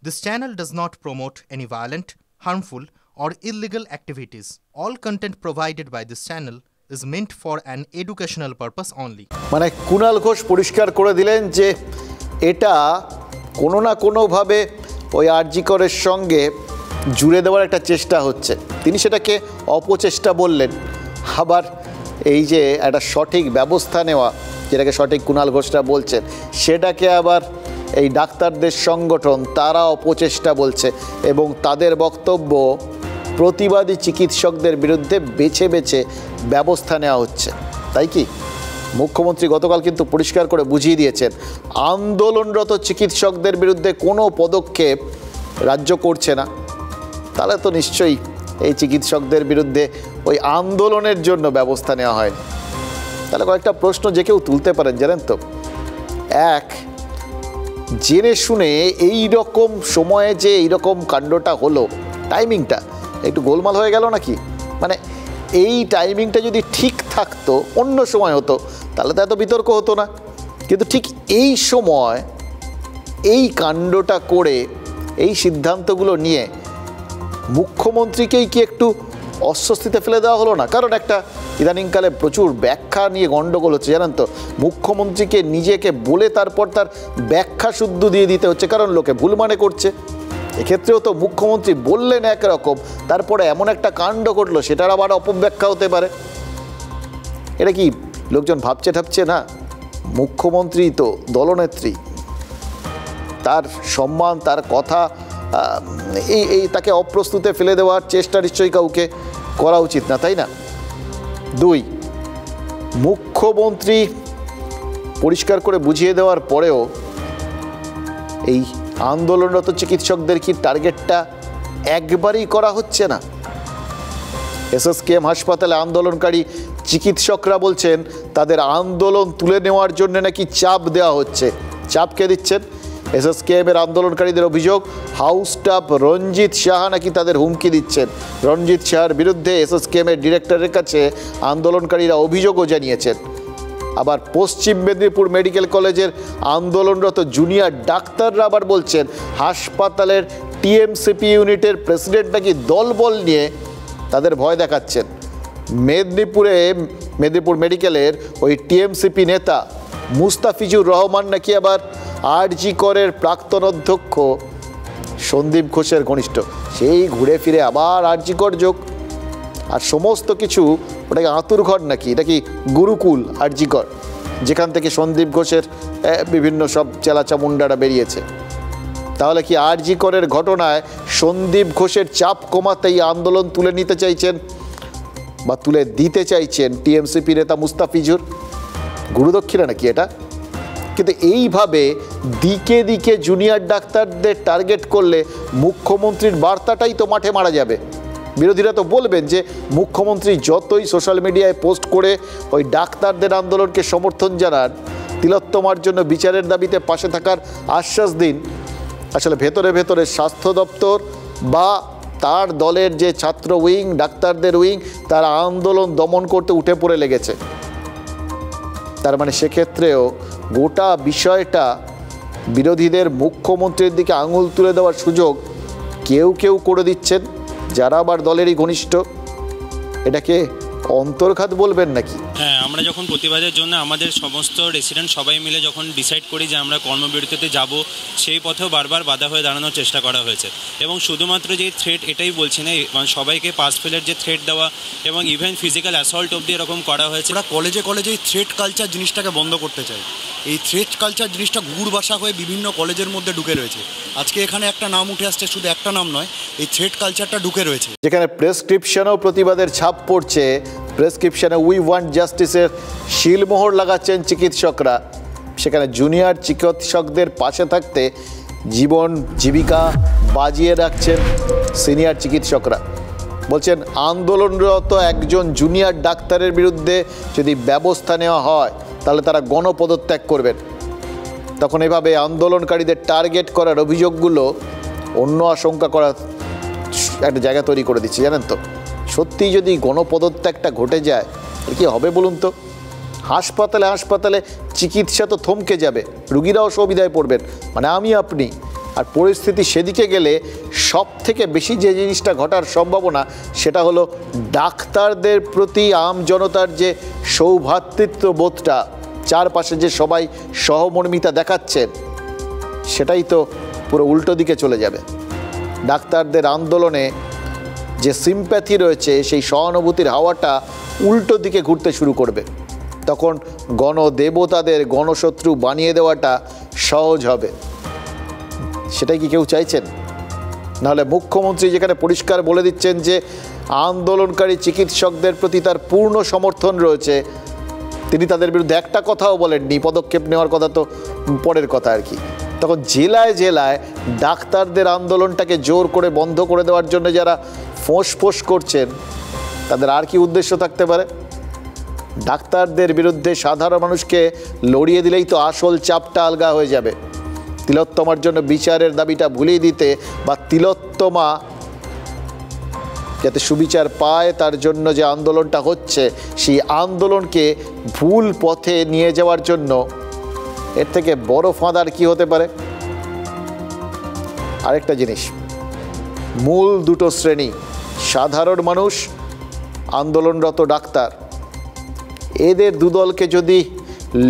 This channel does not promote any violent, harmful, or illegal activities. All content provided by this channel is meant for an educational purpose only. মানে কুণাল ঘোষ পরিষ্কার করে দিলেন যে এটা কোনো না কোনোভাবে ওই আরজি করের সঙ্গে জুড়ে দেওয়ার একটা চেষ্টা হচ্ছে। তিনি সেটাকে অপচেষ্টা বললেন। আবার এই যে একটা সঠিক ব্যবস্থা নেওয়া, যেটাকে সঠিক কুণাল ঘোষরা বলছেন, সেটাকে আবার এই ডাক্তারদের সংগঠন তারা অপচেষ্টা বলছে এবং তাদের বক্তব্য প্রতিবাদী চিকিৎসকদের বিরুদ্ধে বেছে বেছে ব্যবস্থা নেওয়া হচ্ছে। তাই কি মুখ্যমন্ত্রী গতকাল কিন্তু পরিষ্কার করে বুঝিয়ে দিয়েছেন, আন্দোলনরত চিকিৎসকদের বিরুদ্ধে কোনো পদক্ষেপ রাজ্য করছে না। তাহলে তো নিশ্চয়ই এই চিকিৎসকদের বিরুদ্ধে ওই আন্দোলনের জন্য ব্যবস্থা নেওয়া হয়। তাহলে কয়েকটা প্রশ্ন যে কেউ তুলতে পারেন জানেন তো। এক, জেনে শুনে এই রকম সময়ে যে এইরকম কাণ্ডটা হলো, টাইমিংটা একটু গোলমাল হয়ে গেল নাকি? মানে এই টাইমিংটা যদি ঠিক থাকতো, অন্য সময় হতো, তাহলে তো এত বিতর্ক হতো না। কিন্তু ঠিক এই সময় এই কাণ্ডটা করে এই সিদ্ধান্তগুলো নিয়ে মুখ্যমন্ত্রীকেই কি একটু অস্বস্তিতে ফেলে দেওয়া হলো না? কারণ একটা ইদানিংকালে প্রচুর ব্যাখ্যা নিয়ে গণ্ডগোল হচ্ছে জানেন তো। মুখ্যমন্ত্রীকে নিজেকে বলে তারপর তার ব্যাখ্যা শুদ্ধ দিয়ে দিতে হচ্ছে, কারণ লোকে ভুল মানে করছে। এক্ষেত্রেও তো মুখ্যমন্ত্রী বললেন একরকম, তারপরে এমন একটা কাণ্ড ঘটলো, সেটার আবার অপব্যাখ্যা হতে পারে। এটা কি লোকজন ভাবছে ঠাবছে না? মুখ্যমন্ত্রী তো দলনেত্রী, তার সম্মান, তার কথা, এই তাকে অপ্রস্তুতে ফেলে দেওয়ার চেষ্টা নিশ্চয়ই কাউকে করা উচিত না, তাই না? দুই, মুখ্যমন্ত্রী পরিষ্কার করে বুঝিয়ে দেওয়ার পরেও এই আন্দোলনরত চিকিৎসকদের কি টার্গেটটা একবারই করা হচ্ছে না? এসএসকেএম হাসপাতালে আন্দোলনকারী চিকিৎসকরা বলছেন তাদের আন্দোলন তুলে নেওয়ার জন্য নাকি চাপ দেওয়া হচ্ছে। চাপ কে দিচ্ছেন? এসএসকেএমের আন্দোলনকারীদের অভিযোগ, হাউস স্টাফ রঞ্জিত সাহা নাকি তাদের হুমকি দিচ্ছেন। রঞ্জিত সাহার বিরুদ্ধে এসএসকেএমের ডিরেক্টরের কাছে আন্দোলনকারীরা অভিযোগও জানিয়েছেন। আবার পশ্চিম মেদিনীপুর মেডিকেল কলেজের আন্দোলনরত জুনিয়র ডাক্তাররা আবার বলছেন হাসপাতালের টিএমসিপি ইউনিটের প্রেসিডেন্ট নাকি দলবল নিয়ে তাদের ভয় দেখাচ্ছেন। মেদিনীপুর মেডিকেলের ওই টিএমসিপি নেতা মুস্তাফিজুর রহমান নাকি আবার আরজি করের প্রাক্তন অধ্যক্ষ সন্দীপ ঘোষের ঘনিষ্ঠ। সেই ঘুরে ফিরে আবার আরজি কর যোগ। আর সমস্ত কিছু ওটাকে আঁতুর ঘর নাকি, এটা কি গুরুকুল আরজি কর, যেখান থেকে সন্দীপ ঘোষের বিভিন্ন সব চেলাচামুন্ডারা বেরিয়েছে। তাহলে কি আরজি করের ঘটনায় সন্দীপ ঘোষের চাপ কমাতেই আন্দোলন তুলে নিতে চাইছেন বা তুলে দিতে চাইছেন টিএমসিপি নেতা মুস্তাফিজুর? গুরুদক্ষিণা নাকি এটা? কিন্তু এইভাবে দিকে দিকে জুনিয়র ডাক্তারদের টার্গেট করলে মুখ্যমন্ত্রীর বার্তাটাই তো মাঠে মারা যাবে। বিরোধীরা তো বলবেন যে মুখ্যমন্ত্রী যতই সোশ্যাল মিডিয়ায় পোস্ট করে ওই ডাক্তারদের আন্দোলনকে সমর্থন জানান, তিলোত্তমার জন্য বিচারের দাবিতে পাশে থাকার আশ্বাস দিন, আসলে ভেতরে ভেতরে স্বাস্থ্য দপ্তর বা তার দলের যে ছাত্র উইং, ডাক্তারদের উইং, তারা আন্দোলন দমন করতে উঠে পড়ে লেগেছে। তার মানে সেক্ষেত্রেও গোটা বিষয়টা বিরোধীদের মুখ্যমন্ত্রীর দিকে আঙুল তুলে দেওয়ার সুযোগ কেউ করে দিচ্ছেন, যারা আবার দলেরই ঘনিষ্ঠ। এটাকে অন্তর্ঘাত বলবেন নাকি? হ্যাঁ, আমরা যখন প্রতিবাদের জন্য আমাদের সমস্ত রেসিডেন্ট সবাই মিলে যখন ডিসাইড করি যে আমরা কর্মবিরতিতে যাব, সেই পথেও বারবার বাধা হয়ে দাঁড়ানোর চেষ্টা করা হয়েছে। এবং শুধুমাত্র যে থ্রেট এটাই বলছি না, মানে সবাইকে পাস ফেলের যে থ্রেট দেওয়া এবং ইভেন ফিজিক্যাল অ্যাসল্ট অবধি এরকম করা হয়েছে। আমরা কলেজে এই থ্রেট কালচার জিনিসটাকে বন্ধ করতে চাই। এই থ্রেট কালচার জিনিসটা ঘুঘুর বাসা হয়ে বিভিন্ন কলেজের মধ্যে ঢুকে রয়েছে। আজকে এখানে একটা নাম উঠে আসছে, শুধু একটা নাম নয়, এই থ্রেট কালচারটা ঢুকে রয়েছে। যেখানে প্রেসক্রিপশনেও প্রতিবাদের ছাপ পড়ছে, প্রেসক্রিপশনে উই ওয়ান্ট জাস্টিসের শিলমোহর লাগাচ্ছেন চিকিৎসকরা, সেখানে জুনিয়র চিকিৎসকদের পাশে থাকতে জীবন জীবিকা বাজিয়ে রাখছেন সিনিয়র চিকিৎসকরা। বলছেন আন্দোলনরত একজন জুনিয়র ডাক্তারের বিরুদ্ধে যদি ব্যবস্থা নেওয়া হয় তাহলে তারা গণপদত্যাগ করবেন। তখন এভাবে আন্দোলনকারীদের টার্গেট করার অভিযোগগুলো অন্য আশঙ্কা করার একটা জায়গা তৈরি করে দিচ্ছে জানেন তো। সত্যি যদি গণপদত্যাগটা ঘটে যায় কি হবে বলুন তো? হাসপাতালে চিকিৎসা তো থমকে যাবে, রুগীরাও সুবিধায় পড়বেন। মানে আমি আপনি আর পরিস্থিতি সেদিকে গেলে সব থেকে বেশি যে জিনিসটা ঘটার সম্ভাবনা সেটা হলো ডাক্তারদের প্রতি আম জনতার যে সৌভ্রাতৃত্ব বোধটা, চারপাশে যে সবাই সহমর্মিতা দেখাচ্ছেন, সেটাই তো পুরো উল্টো দিকে চলে যাবে। ডাক্তারদের আন্দোলনে যে সিম্প্যাথি রয়েছে, সেই সহানুভূতির হাওয়াটা উল্টো দিকে ঘুরতে শুরু করবে। তখন গণদেবতাদের গণশত্রু বানিয়ে দেওয়াটা সহজ হবে। সেটাই কি কেউ চাইছেন? নাহলে মুখ্যমন্ত্রী যেখানে পরিষ্কার বলে দিচ্ছেন যে আন্দোলনকারী চিকিৎসকদের প্রতি তার পূর্ণ সমর্থন রয়েছে, তিনি তাদের বিরুদ্ধে একটা কথাও বলেননি, পদক্ষেপ নেওয়ার কথা তো পরের কথা আর কি। তখন জেলায় জেলায় ডাক্তারদের আন্দোলনটাকে জোর করে বন্ধ করে দেওয়ার জন্য যারা ফোঁস করছেন, তাদের আর কি উদ্দেশ্য থাকতে পারে? ডাক্তারদের বিরুদ্ধে সাধারণ মানুষকে লড়িয়ে দিলেই তো আসল চাপটা আলগা হয়ে যাবে। তিলোত্তমার জন্য বিচারের দাবিটা ভুলিয়ে দিতে বা তিলোত্তমা যাতে সুবিচার পায় তার জন্য যে আন্দোলনটা হচ্ছে, সেই আন্দোলনকে ভুল পথে নিয়ে যাওয়ার জন্য এর থেকে বড় ফাঁদ আর কি হতে পারে? আরেকটা জিনিস, মূল দুটো শ্রেণী, সাধারণ মানুষ, আন্দোলনরত ডাক্তার, এদের দুদলকে যদি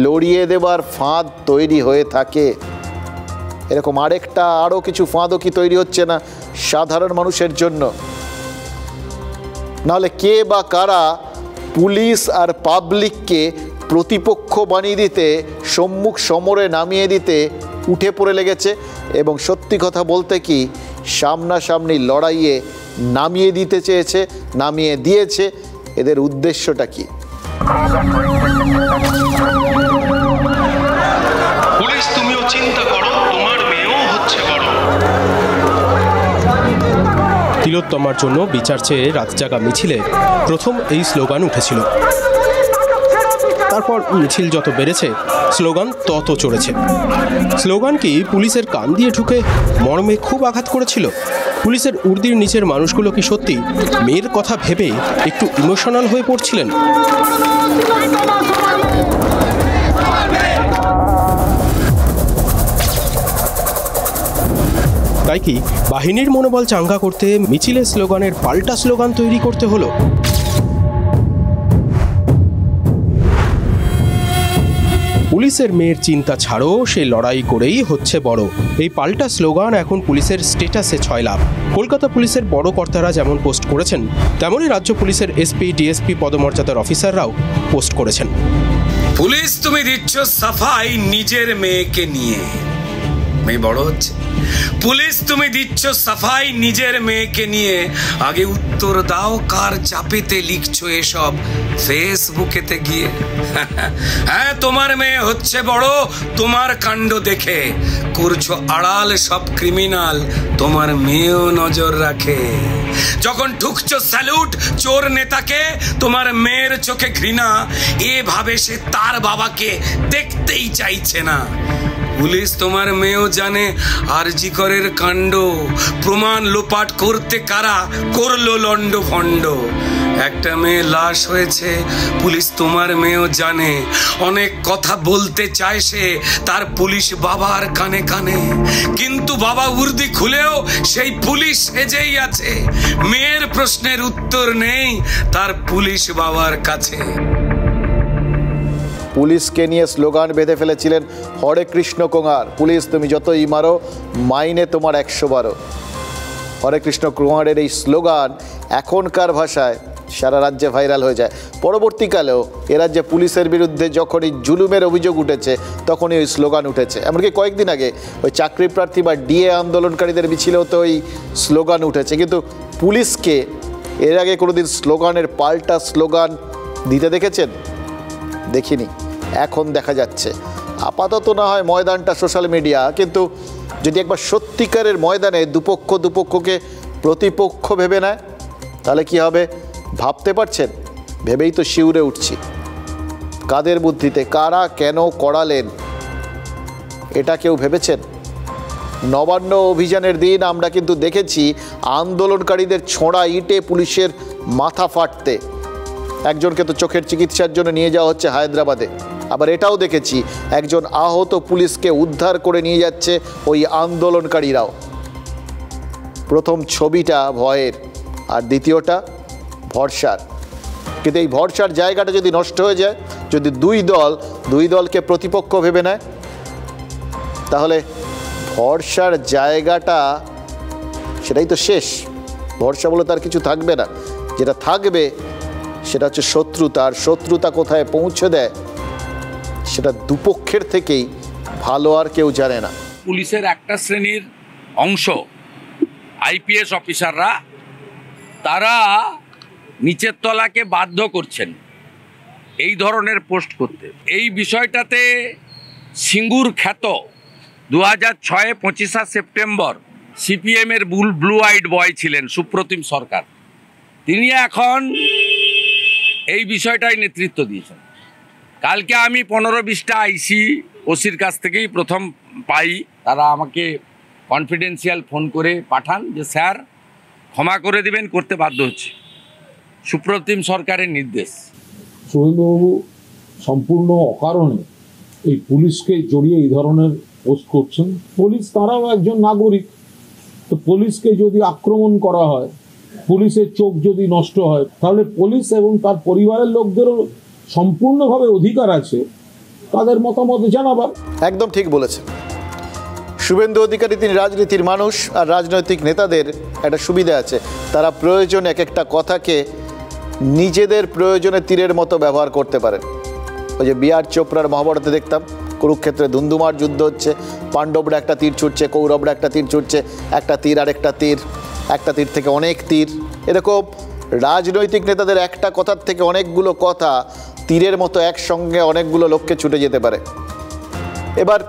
লড়িয়ে দেবার ফাঁদ তৈরি হয়ে থাকে, এরকম আরও কিছু ফাঁদও কি তৈরি হচ্ছে না সাধারণ মানুষের জন্য? নাহলে কে বা কারা পুলিশ আর পাবলিককে প্রতিপক্ষ বানিয়ে দিতে, সম্মুখ সমরে নামিয়ে দিতে উঠে পড়ে লেগেছে? এবং সত্যি কথা বলতে কি, সামনাসামনি লড়াইয়ে নামিয়ে দিতে চেয়েছে, নামিয়ে দিয়েছে। এদের উদ্দেশ্যটা কি? পুলিশ তুমিও চিন্তা করো, তোমার মেয়েও হচ্ছে বড়। তিলোত্তমার জন্য বিচার চেয়ে রাত জাগা মিছিলে প্রথম এই স্লোগান উঠেছিল। তারপর মিছিল যত বেড়েছে, স্লোগান তত চড়েছে। স্লোগান কি পুলিশের কান দিয়ে ঢুকে মর্মে খুব আঘাত করেছিল? পুলিশের উর্দির নিচের মানুষগুলো কি সত্যি মেয়ের কথা ভেবে একটু ইমোশনাল হয়ে পড়ছিলেন? তাই কি বাহিনীর মনোবল চাঙ্গা করতে মিছিলের স্লোগানের পাল্টা স্লোগান তৈরি করতে হলো? পুলিশের মেয়ের চিন্তা ছাড়ো, সে লড়াই করেই হচ্ছে বড়। এই পাল্টা স্লোগান এখন পুলিশের স্ট্যাটাসে 6 লাভ। কলকাতা পুলিশের বড় কর্তারা যেমন পোস্ট করেছেন, তেমনই রাজ্য পুলিশের এসপি ডিএসপি পদমর্যাদার অফিসাররাও পোস্ট করেছেন। পুলিশ তুমি দিচ্ছ সাফাই নিজের মেয়েকে নিয়ে, মেয়ে বড় হচ্ছে। পুলিশ তুমি দিচ্ছ সাফাই নিজের মেয়েকে নিয়ে, আগে উত্তর দাও কার চাপেতে লিখছো এসব ফেসবুকেতে গিয়ে? হ্যাঁ, তোমার মেয়ে হচ্ছে বড়, তোমার কাণ্ড দেখে করছো আড়াল সব ক্রিমিনাল, তোমার মেয়েও নজর রাখে। যখন ঠুকছো স্যালুট চোর নেতাকে, তোমার মেয়ের চোখে ঘৃণা, এভাবে সে তার বাবাকে দেখতেই চাইছে না। পুলিশ তোমার মেয়েও জানে আরজি করের কাণ্ড, প্রমাণ লোপাট করতে কারা করলো লন্ড ভন্ড। একটা মেয়ে লাশ হয়েছে, পুলিশ তোমার মেয়েও জানে। অনেক কথা বলতে চায় সে তার পুলিশ বাবার কানে কানে, কিন্তু বাবা উর্দি খুলেও সেই পুলিশ সেজেই আছে। মেয়ের প্রশ্নের উত্তর নেই তার পুলিশ বাবার কাছে। পুলিশকে নিয়ে স্লোগান বেঁধে ফেলেছিলেন হরে কৃষ্ণ কোঙার, পুলিশ তুমি যতই মারো মাইনে তোমার 112। হরে কৃষ্ণ কোঙারের এই স্লোগান এখনকার ভাষায় সারা রাজ্যে ভাইরাল হয়ে যায়। পরবর্তীকালেও এ রাজ্যে পুলিশের বিরুদ্ধে যখনই জুলুমের অভিযোগ উঠেছে, তখনই ওই স্লোগান উঠেছে। এমনকি কয়েকদিন আগে ওই চাকরি প্রার্থী বা ডিএ আন্দোলনকারীদের মিছিলেও তো ওই স্লোগান উঠেছে। কিন্তু পুলিশকে এর আগে কোনোদিন স্লোগানের পাল্টা স্লোগান দিতে দেখেছেন? দেখিনি, এখন দেখা যাচ্ছে। আপাতত না হয় ময়দানটা সোশ্যাল মিডিয়া, কিন্তু যদি একবার সত্যিকারের ময়দানে দুপক্ষকে প্রতিপক্ষ ভেবে নেয়, তাহলে কি হবে ভাবতে পারছেন? ভেবেই তো শিউরে উঠছি। কাদের বুদ্ধিতে, কারা কেন করালেন, এটা কেউ ভেবেছেন? নবান্ন অভিযানের দিন আমরা কিন্তু দেখেছি আন্দোলনকারীদের ছোঁড়া ইটে পুলিশের মাথা ফাটতে। একজনকে তো চোখের চিকিৎসার জন্য নিয়ে যাওয়া হচ্ছে হায়দ্রাবাদে। আবার এটাও দেখেছি একজন আহত পুলিশকে উদ্ধার করে নিয়ে যাচ্ছে ওই আন্দোলনকারীরাও। প্রথম ছবিটা ভয়ের, আর দ্বিতীয়টা ভরসার। কিন্তু এই ভরসার জায়গাটা যদি নষ্ট হয়ে যায়, যদি দুই দলকে প্রতিপক্ষ ভেবে নেয়, তাহলে ভরসার জায়গাটা সেটাই তো শেষ। ভরসা বলে তার কিছু থাকবে না। যেটা থাকবে সেটা হচ্ছে শত্রুতা। আর শত্রুতা কোথায় পৌঁছে দেয় সেটা দুপক্ষের থেকেই ভালো আর কেউ জানে না। পুলিশের একটা শ্রেণীর অংশ আইপিএস অফিসাররা, তারা নিচের তলাকে বাধ্য করছেন এই ধরনের পোস্ট করতে। এই বিষয়টাতে সিঙ্গুর খ্যাত 2006 25 সেপ্টেম্বর সিপিএমের ব্লু আইড বয় ছিলেন সুপ্রতিম সরকার। তিনি এখন এই বিষয়টাই নেতৃত্ব দিয়েছেন। কালকে আমি 15-20টা আইসি ওসির কাছ থেকেই প্রথম পাই। তারা আমাকে কনফিডেন্সিয়াল ফোন করে পাঠান যে স্যার ক্ষমা করে দিবেন, করতে বাধ্য হচ্ছে, সুপ্রতিম সরকারের নির্দেশ। সোহেলবাবু সম্পূর্ণ অকারণে এই পুলিশকে জড়িয়ে এই ধরনের পোস্ট করছেন। পুলিশ তারাও একজন নাগরিক, তো পুলিশকে যদি আক্রমণ করা হয়, পুলিশের চোখ যদি নষ্ট হয়, তাহলে পুলিশ এবং তার পরিবারের লোকদেরও সম্পূর্ণভাবে অধিকার আছে তাদের মতামত জানাবার। একদম ঠিক বলেছেন শুভেন্দু অধিকারী। তিনি রাজনীতির মানুষ, আর রাজনৈতিক নেতাদের একটা সুবিধা আছে, তারা প্রয়োজনে এক একটা কথাকে নিজেদের প্রয়োজনে তীরের মতো ব্যবহার করতে পারেন। ওই যে বিআর চোপড়ার মহাভারতে দেখতাম কুরুক্ষেত্রে ধুন্ধুমার যুদ্ধ হচ্ছে, পাণ্ডবরা একটা তীর ছুটছে, কৌরবরা একটা তীর ছুটছে, একটা তীর আরেকটা তীর, একটা তীর থেকে অনেক তীর। এরকম রাজনৈতিক নেতাদের একটা কথার থেকে অনেকগুলো কথা তীরের মতো একসঙ্গে অনেকগুলো লোককে ছুটে যেতে পারে। এবার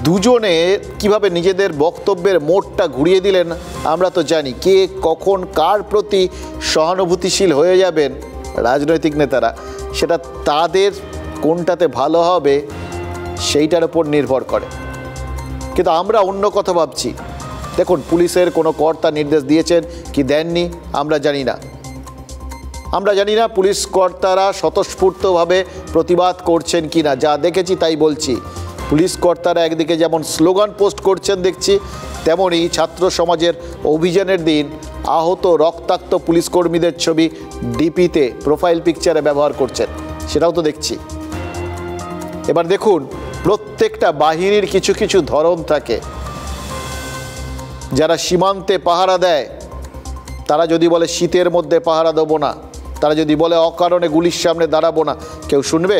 দুজনে কিভাবে নিজেদের বক্তব্যের মোড়টা ঘুরিয়ে দিলেন আমরা তো জানি। কে কখন কার প্রতি সহানুভূতিশীল হয়ে যাবেন রাজনৈতিক নেতারা, সেটা তাদের কোনটাতে ভালো হবে সেইটার উপর নির্ভর করে। কিন্তু আমরা অন্য কথা ভাবছি। দেখুন, পুলিশের কোনো কর্তা নির্দেশ দিয়েছেন কি দেননি আমরা জানি না। পুলিশ কর্তারা স্বতঃস্ফূর্তভাবে প্রতিবাদ করছেন কি না, যা দেখেছি তাই বলছি। পুলিশ কর্তারা একদিকে যেমন স্লোগান পোস্ট করছেন দেখছি, তেমনই ছাত্র সমাজের অভিযানের দিন আহত রক্তাক্ত পুলিশ কর্মীদের ছবি ডিপিতে প্রোফাইল পিকচারে ব্যবহার করছেন, সেটাও তো দেখছি। এবার দেখুন, প্রত্যেকটা বাহিনীর কিছু কিছু ধরন থাকে। যারা সীমান্তে পাহারা দেয় তারা যদি বলে শীতের মধ্যে পাহারা দেবো না, তারা যদি বলে অকারণে গুলির সামনে দাঁড়াবো না, কেউ শুনবে?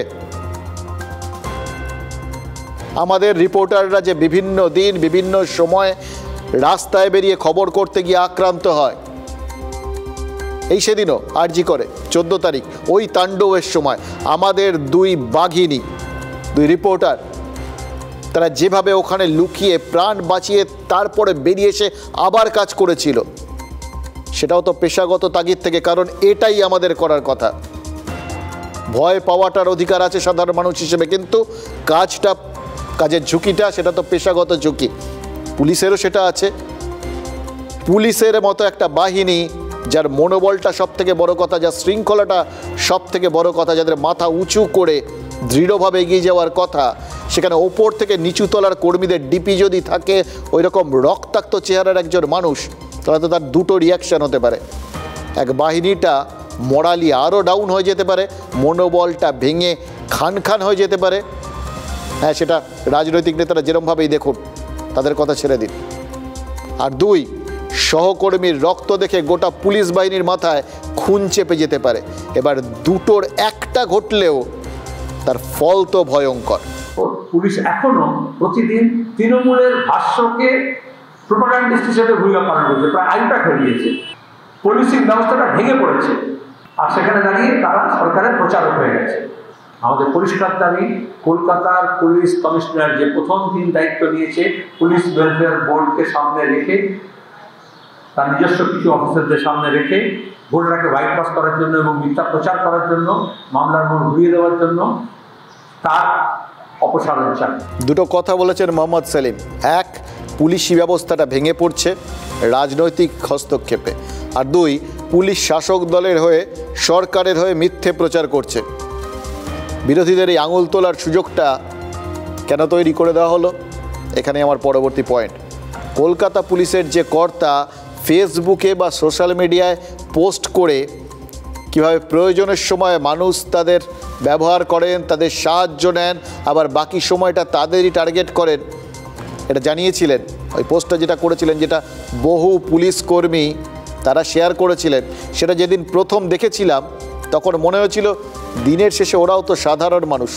আমাদের রিপোর্টাররা যে বিভিন্ন দিন বিভিন্ন সময় রাস্তায় বেরিয়ে খবর করতে গিয়ে আক্রান্ত হয়, এই সেদিনও আরজি করে 14 তারিখ ওই তাণ্ডবের সময় আমাদের দুই বাঘিনী, দুই রিপোর্টার, তারা যেভাবে ওখানে লুকিয়ে প্রাণ বাঁচিয়ে তারপরে বেরিয়ে এসে আবার কাজ করেছিল, সেটাও তো পেশাগত তাগিদ থেকে। কারণ এটাই আমাদের করার কথা। ভয় পাওয়াটার অধিকার আছে সাধারণ মানুষ হিসেবে, কিন্তু কাজের ঝুঁকিটা সেটা তো পেশাগত ঝুঁকি। পুলিশেরও সেটা আছে। পুলিশের মতো একটা বাহিনী যার মনোবলটা সব থেকে বড় কথা, যার শৃঙ্খলাটা সব থেকে বড় কথা, যাদের মাথা উঁচু করে দৃঢ়ভাবে এগিয়ে যাওয়ার কথা, সেখানে ওপর থেকে নিচু তলার কর্মীদের ডিপি যদি থাকে ওই রকম রক্তাক্ত চেহারার একজন মানুষ, তাহলে তো তার দুটো রিয়াকশান হতে পারে। এক, বাহিনীটা মোরালি আরও ডাউন হয়ে যেতে পারে, মনোবলটা ভেঙে খান খান হয়ে যেতে পারে। হ্যাঁ, সেটা রাজনৈতিক নেতারা যেরমভাবেই দেখুন, তাদের কথা ছেড়ে দিন। আর দুই, সহকর্মীর রক্ত দেখে গোটা পুলিশ বাহিনীর মাথায় খুন চেপে যেতে পারে। এবার দুটোর একটা ঘটলেও তার ফল তো ভয়ঙ্কর। পুলিশ এখনো প্রতিদিন তৃণমূলের ভাষ্যকে প্রোপাগান্ডিস্ট হিসেবে ভূমিকা পালন করছে, প্রায় আইপ্যাক হয়ে গিয়েছে। পুলিশিং ব্যবস্থাটা ভেঙে পড়েছে, আর সেখানে দাঁড়িয়ে তারা সরকারের প্রচারক হয়ে গেছে। আমাদের পরিষ্কার দাবি, কলকাতার পুলিশ কমিশনার যে প্রথম দিন দায়িত্ব নিয়েছে, পুলিশ ওয়েলফেয়ার বোর্ডকে সামনে রেখে, তার নিজস্ব কিছু অফিসারদের সামনে রেখে ভোটারকে বাইপাস করার জন্য এবং মিথ্যা প্রচার করার জন্য, মামলার মোড় ঘুরিয়ে দেওয়ার জন্য, তার অপসারণ চান। দুটো কথা বলেছেন মোহাম্মদ সেলিম। এক, পুলিশি ব্যবস্থাটা ভেঙে পড়ছে রাজনৈতিক হস্তক্ষেপে। আর দুই, পুলিশ শাসক দলের হয়ে, সরকারের হয়ে মিথ্যে প্রচার করছে। বিরোধীদের এই আঙুল তোলার সুযোগটা কেন তৈরি করে দেওয়া হলো? এখানে আমার পরবর্তী পয়েন্ট। কলকাতা পুলিশের যে কর্তা ফেসবুকে বা সোশ্যাল মিডিয়ায় পোস্ট করে কীভাবে প্রয়োজনের সময় মানুষ তাদের ব্যবহার করেন, তাদের সাহায্য নেন, আবার বাকি সময়টা তাদেরই টার্গেট করেন, এটা জানিয়েছিলেন। ওই পোস্টটা যেটা করেছিলেন, যেটা বহু পুলিশ কর্মী তারা শেয়ার করেছিলেন, সেটা যেদিন প্রথম দেখেছিলাম তখন মনে হয়েছিল দিনের শেষে ওরাও তো সাধারণ মানুষ,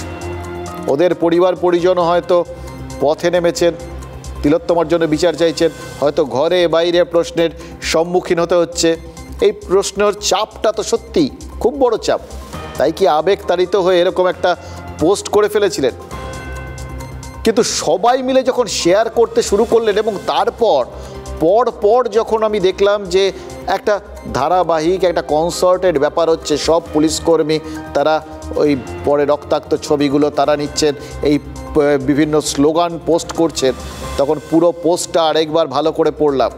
ওদের পরিবার পরিজনও হয়তো পথে নেমেছেন, তিলোত্তমার জন্য বিচার চাইছেন, হয়তো ঘরে বাইরে প্রশ্নের সম্মুখীন হতে হচ্ছে। এই প্রশ্নের চাপটা তো সত্যি খুব বড় চাপ, তাই কি আবেগ তাড়িত হয়ে এরকম একটা পোস্ট করে ফেলেছিলেন? কিন্তু সবাই মিলে যখন শেয়ার করতে শুরু করলেন এবং তারপর পর যখন আমি দেখলাম যে একটা ধারাবাহিক একটা কনসার্টেড ব্যাপার হচ্ছে, সব পুলিশকর্মী তারা ওই পরে রক্তাক্ত ছবিগুলো তারা নিচ্ছেন, এই বিভিন্ন স্লোগান পোস্ট করছেন, তখন পুরো পোস্টটা আরেকবার ভালো করে পড়লাম।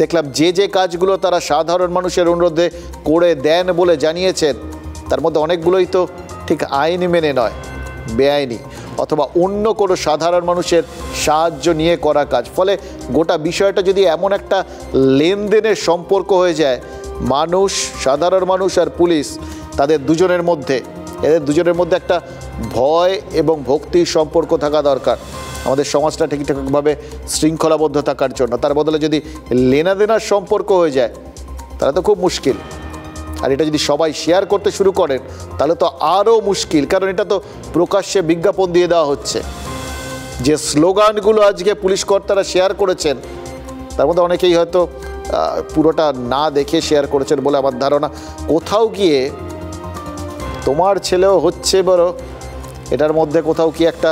দেখলাম যে কাজগুলো তারা সাধারণ মানুষের অনুরোধে করে দেন বলে জানিয়েছেন, তার মধ্যে অনেকগুলোই তো ঠিক আইন মেনে নয়, বেআইনি অথবা অন্য কোনো সাধারণ মানুষের সাহায্য নিয়ে করা কাজ। ফলে গোটা বিষয়টা যদি এমন একটা লেনদেনের সম্পর্ক হয়ে যায়, মানুষ, সাধারণ মানুষ আর পুলিশ, তাদের দুজনের মধ্যে, এদের দুজনের মধ্যে একটা ভয় এবং ভক্তির সম্পর্ক থাকা দরকার আমাদের সমাজটা ঠিকঠাকভাবে শৃঙ্খলাবদ্ধ থাকার জন্য। তার বদলে যদি লেনাদেনার সম্পর্ক হয়ে যায় তাহলে তো খুব মুশকিল। আর এটা যদি সবাই শেয়ার করতে শুরু করেন তাহলে তো আরও মুশকিল, কারণ এটা তো প্রকাশ্যে বিজ্ঞাপন দিয়ে দেওয়া হচ্ছে। যে স্লোগানগুলো আজকে পুলিশ কর্তারা শেয়ার করেছেন তার মধ্যে অনেকেই হয়তো পুরোটা না দেখে শেয়ার করেছেন বলে আমার ধারণা। কোথাও গিয়ে তোমার ছেলেও হচ্ছে বড়, এটার মধ্যে কোথাও কি একটা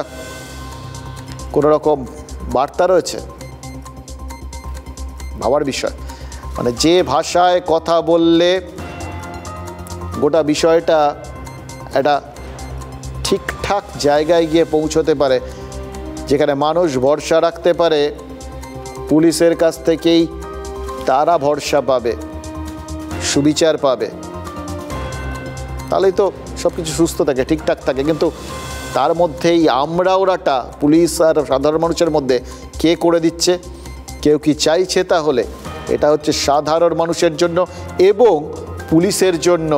কোনো রকম বার্তা রয়েছে? ভাবার বিষয়। মানে যে ভাষায় কথা বললে গোটা বিষয়টা একটা ঠিকঠাক জায়গায় গিয়ে পৌঁছতে পারে, যেখানে মানুষ ভরসা রাখতে পারে পুলিশের কাছ থেকেই তারা ভরসা পাবে, সুবিচার পাবে, তাহলেই তো সব কিছু সুস্থ থাকে, ঠিকঠাক থাকে। কিন্তু তার মধ্যেই আমরা ওরাটা পুলিশ আর সাধারণ মানুষের মধ্যে কে করে দিচ্ছে? কেউ কি চাইছে? তাহলে এটা হচ্ছে সাধারণ মানুষের জন্য এবং পুলিশের জন্য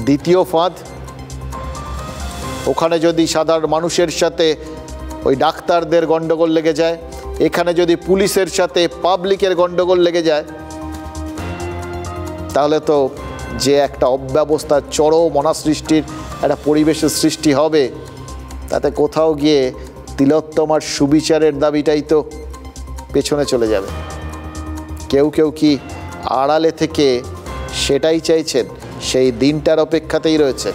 দ্বিতীয় ফাঁদ। ওখানে যদি সাধারণ মানুষের সাথে ওই ডাক্তারদের গণ্ডগোল লেগে যায়, এখানে যদি পুলিশের সাথে পাবলিকের গণ্ডগোল লেগে যায়, তাহলে তো যে একটা অব্যবস্থার চরম অনাসৃষ্টির একটা পরিবেশের সৃষ্টি হবে, তাতে কোথাও গিয়ে তিলোত্তমার সুবিচারের দাবিটাই তো পেছনে চলে যাবে। কেউ কি আড়ালে থেকে সেটাই চাইছেন, সেই দিনটার অপেক্ষাতেই রয়েছে।